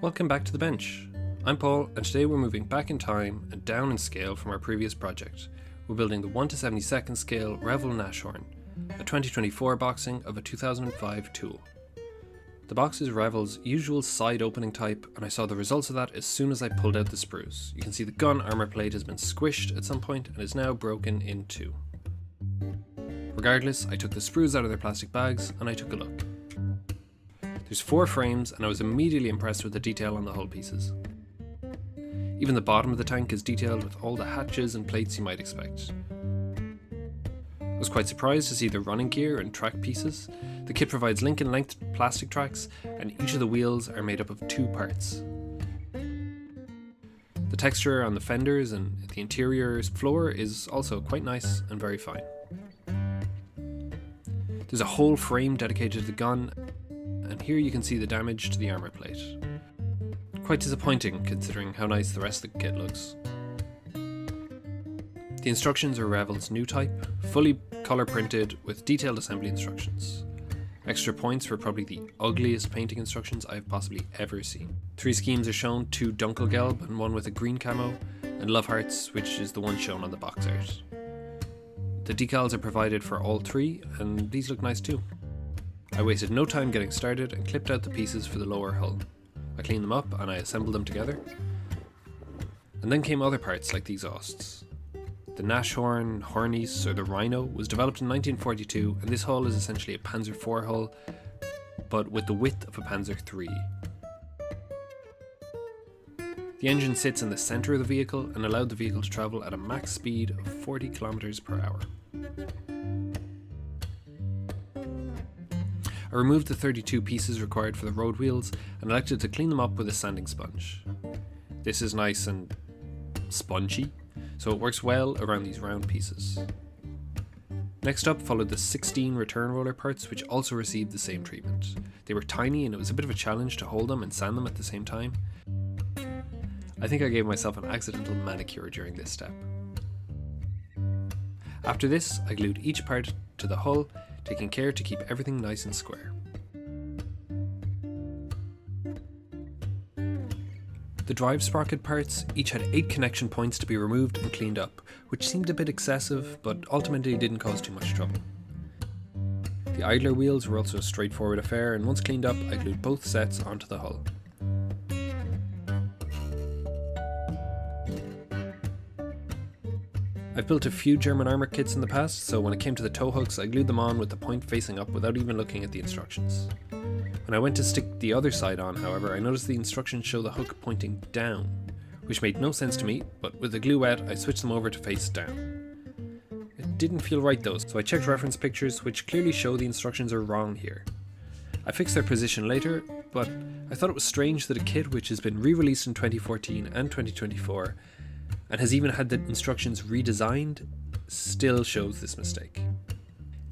Welcome back to the bench. I'm Paul, and today we're moving back in time and down in scale from our previous project. We're building the 1/72 scale Revell Nashorn, a 2024 boxing of a 2005 tool. The box is Revell's usual side opening type, and I saw the results of that as soon as I pulled out the sprues. You can see the gun armour plate has been squished at some point and is now broken in two. Regardless, I took the sprues out of their plastic bags and I took a look. There's 4 frames and I was immediately impressed with the detail on the hull pieces. Even the bottom of the tank is detailed with all the hatches and plates you might expect. I was quite surprised to see the running gear and track pieces. The kit provides Lincoln length plastic tracks and each of the wheels are made up of 2 parts. The texture on the fenders and the interior floor is also quite nice and very fine. There's a whole frame dedicated to the gun, and here you can see the damage to the armour plate. Quite disappointing considering how nice the rest of the kit looks. The instructions are Revell's new type, fully colour printed with detailed assembly instructions. Extra points for probably the ugliest painting instructions I've possibly ever seen. 3 schemes are shown, 2 Dunkelgelb and 1 with a green camo, and Love Hearts, which is the one shown on the box art. The decals are provided for all 3, and these look nice too. I wasted no time getting started and clipped out the pieces for the lower hull. I cleaned them up and I assembled them together. And then came other parts like the exhausts. The Nashorn Rhino, or the Rhino, was developed in 1942, and this hull is essentially a Panzer IV hull, but with the width of a Panzer III. The engine sits in the centre of the vehicle and allowed the vehicle to travel at a max speed of 40 km per hour. I removed the 32 pieces required for the road wheels and elected to clean them up with a sanding sponge. This is nice and spongy, so it works well around these round pieces. Next up followed the 16 return roller parts, which also received the same treatment. They were tiny and it was a bit of a challenge to hold them and sand them at the same time. I think I gave myself an accidental manicure during this step. After this, I glued each part to the hull, taking care to keep everything nice and square. The drive sprocket parts each had 8 connection points to be removed and cleaned up, which seemed a bit excessive, but ultimately didn't cause too much trouble. The idler wheels were also a straightforward affair, and once cleaned up, I glued both sets onto the hull. I've built a few German armour kits in the past, so when it came to the tow hooks, I glued them on with the point facing up without even looking at the instructions. When I went to stick the other side on, however, I noticed the instructions show the hook pointing down, which made no sense to me, but with the glue wet, I switched them over to face down. It didn't feel right though, so I checked reference pictures, which clearly show the instructions are wrong here. I fixed their position later, but I thought it was strange that a kit which has been re-released in 2014 and 2024, and has even had the instructions redesigned, still shows this mistake.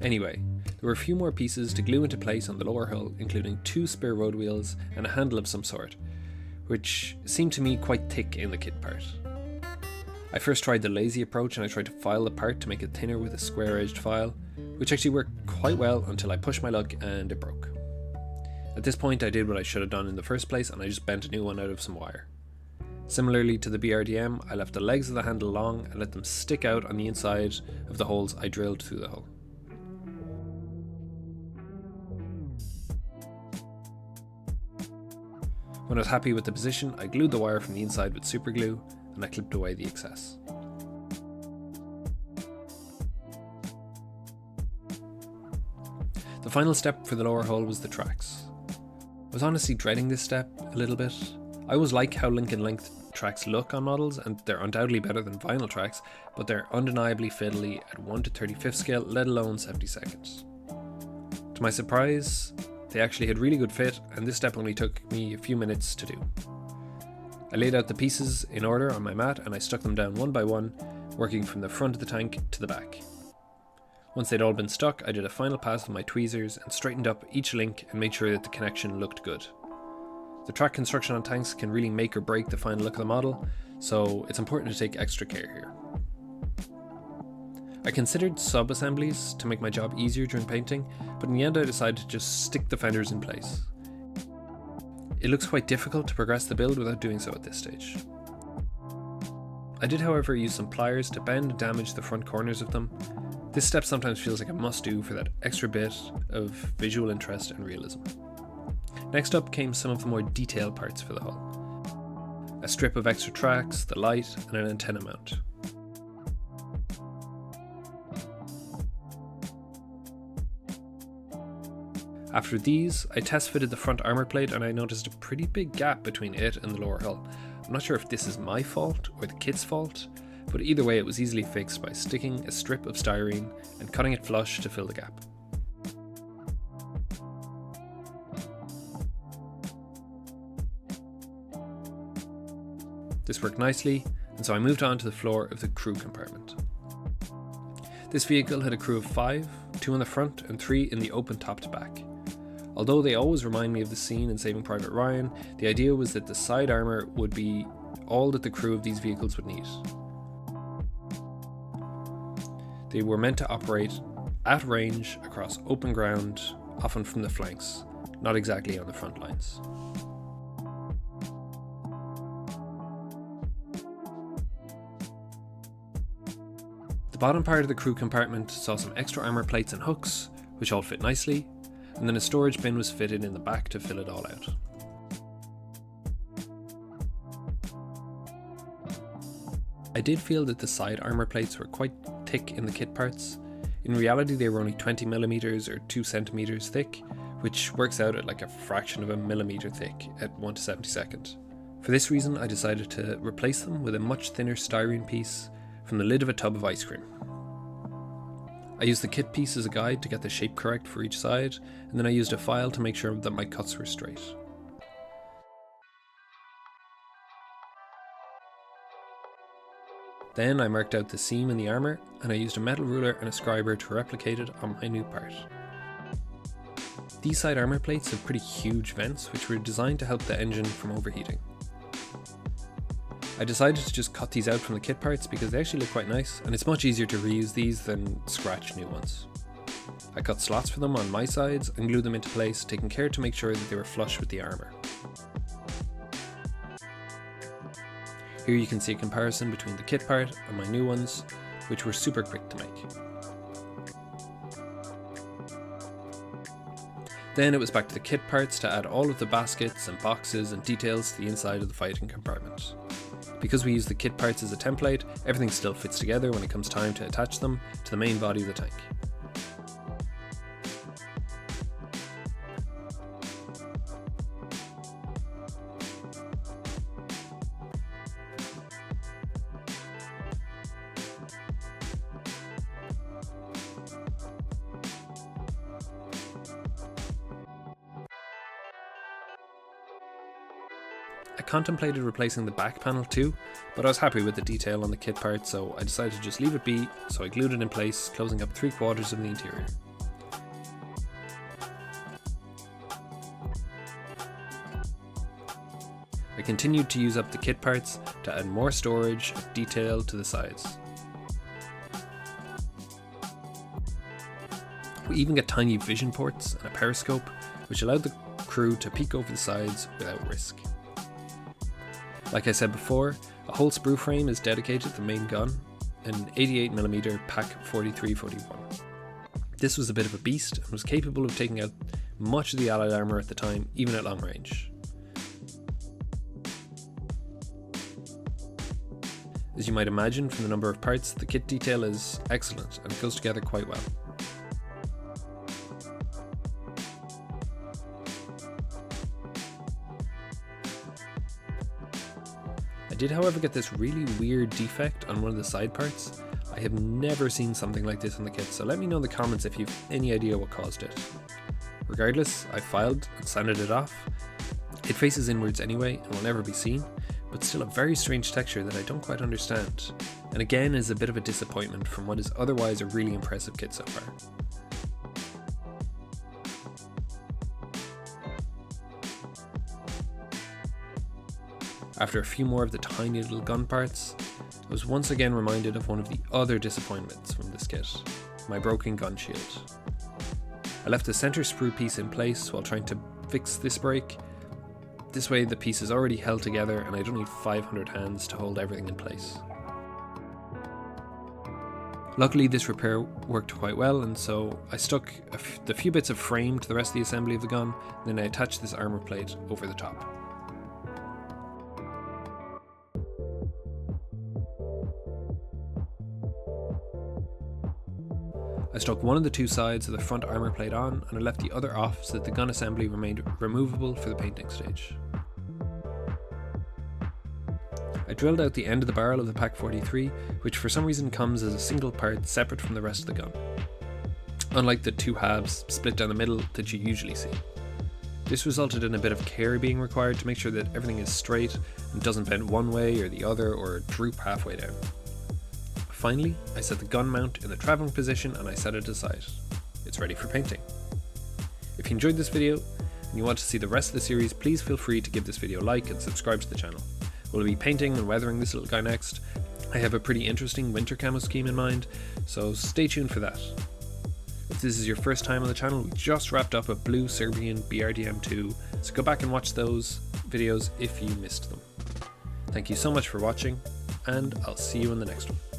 Anyway, there were a few more pieces to glue into place on the lower hull, including 2 spare road wheels and a handle of some sort, which seemed to me quite thick in the kit part. I first tried the lazy approach and I tried to file the part to make it thinner with a square-edged file, which actually worked quite well until I pushed my luck and it broke. At this point I did what I should have done in the first place and I just bent a new one out of some wire. Similarly to the BRDM, I left the legs of the handle long and let them stick out on the inside of the holes I drilled through the hull. When I was happy with the position, I glued the wire from the inside with super glue and I clipped away the excess. The final step for the lower hull was the tracks. I was honestly dreading this step a little bit. I always like how Lincoln length tracks look on models, and they're undoubtedly better than vinyl tracks, but they're undeniably fiddly at 1/35 scale, let alone 70 To my surprise, they actually had really good fit, and this step only took me a few minutes to do. I laid out the pieces in order on my mat and I stuck them down one by one, working from the front of the tank to the back. Once they'd all been stuck, I did a final pass with my tweezers and straightened up each link and made sure that the connection looked good. The track construction on tanks can really make or break the final look of the model, so it's important to take extra care here. I considered sub-assemblies to make my job easier during painting, but in the end I decided to just stick the fenders in place. It looks quite difficult to progress the build without doing so at this stage. I did however use some pliers to bend and damage the front corners of them. This step sometimes feels like a must-do for that extra bit of visual interest and realism. Next up came some of the more detailed parts for the hull. A strip of extra tracks, the light, and an antenna mount. After these, I test fitted the front armour plate and I noticed a pretty big gap between it and the lower hull. I'm not sure if this is my fault or the kit's fault, but either way it was easily fixed by sticking a strip of styrene and cutting it flush to fill the gap. This worked nicely, and so I moved on to the floor of the crew compartment. This vehicle had a crew of 5, 2 in the front and 3 in the open top to back. Although they always remind me of the scene in Saving Private Ryan, the idea was that the side armour would be all that the crew of these vehicles would need. They were meant to operate at range across open ground, often from the flanks, not exactly on the front lines. The bottom part of the crew compartment saw some extra armour plates and hooks, which all fit nicely, and then a storage bin was fitted in the back to fill it all out. I did feel that the side armour plates were quite thick in the kit parts. In reality they were only 20mm or 2cm thick, which works out at like a fraction of a millimetre thick at 1/72. For this reason I decided to replace them with a much thinner styrene piece from the lid of a tub of ice cream. I used the kit piece as a guide to get the shape correct for each side, and then I used a file to make sure that my cuts were straight. Then I marked out the seam in the armour, and I used a metal ruler and a scriber to replicate it on my new part. These side armour plates have pretty huge vents which were designed to help the engine from overheating. I decided to just cut these out from the kit parts because they actually look quite nice, and it's much easier to reuse these than scratch new ones. I cut slots for them on my sides and glued them into place, taking care to make sure that they were flush with the armour. Here you can see a comparison between the kit part and my new ones, which were super quick to make. Then it was back to the kit parts to add all of the baskets and boxes and details to the inside of the fighting compartment. Because we use the kit parts as a template, everything still fits together when it comes time to attach them to the main body of the tank. I contemplated replacing the back panel too, but I was happy with the detail on the kit part, so I decided to just leave it be, so I glued it in place, closing up 3/4 of the interior. I continued to use up the kit parts to add more storage and detail to the sides. We even got tiny vision ports and a periscope, which allowed the crew to peek over the sides without risk. Like I said before, a whole sprue frame is dedicated to the main gun, an 88mm Pak 4341. This was a bit of a beast and was capable of taking out much of the allied armour at the time, even at long range. As you might imagine from the number of parts, the kit detail is excellent and it goes together quite well. I did however get this really weird defect on one of the side parts. I have never seen something like this on the kit, so let me know in the comments if you have any idea what caused it. Regardless, I filed and sanded it off. It faces inwards anyway and will never be seen, but still a very strange texture that I don't quite understand, and again is a bit of a disappointment from what is otherwise a really impressive kit so far. After a few more of the tiny little gun parts, I was once again reminded of one of the other disappointments from this kit, my broken gun shield. I left the center sprue piece in place while trying to fix this break, This way the piece is already held together and I don't need 500 hands to hold everything in place. Luckily this repair worked quite well, and so I stuck the few bits of frame to the rest of the assembly of the gun, and then I attached this armour plate over the top. I stuck one of the two sides of the front armour plate on, and I left the other off so that the gun assembly remained removable for the painting stage. I drilled out the end of the barrel of the Pak 43, which for some reason comes as a single part separate from the rest of the gun, unlike the two halves split down the middle that you usually see. This resulted in a bit of care being required to make sure that everything is straight and doesn't bend one way or the other or droop halfway down. Finally, I set the gun mount in the travelling position and I set it aside. It's ready for painting. If you enjoyed this video and you want to see the rest of the series, please feel free to give this video a like and subscribe to the channel. We'll be painting and weathering this little guy next. I have a pretty interesting winter camo scheme in mind, so stay tuned for that. If this is your first time on the channel, we just wrapped up a blue Serbian BRDM2, so go back and watch those videos if you missed them. Thank you so much for watching, and I'll see you in the next one.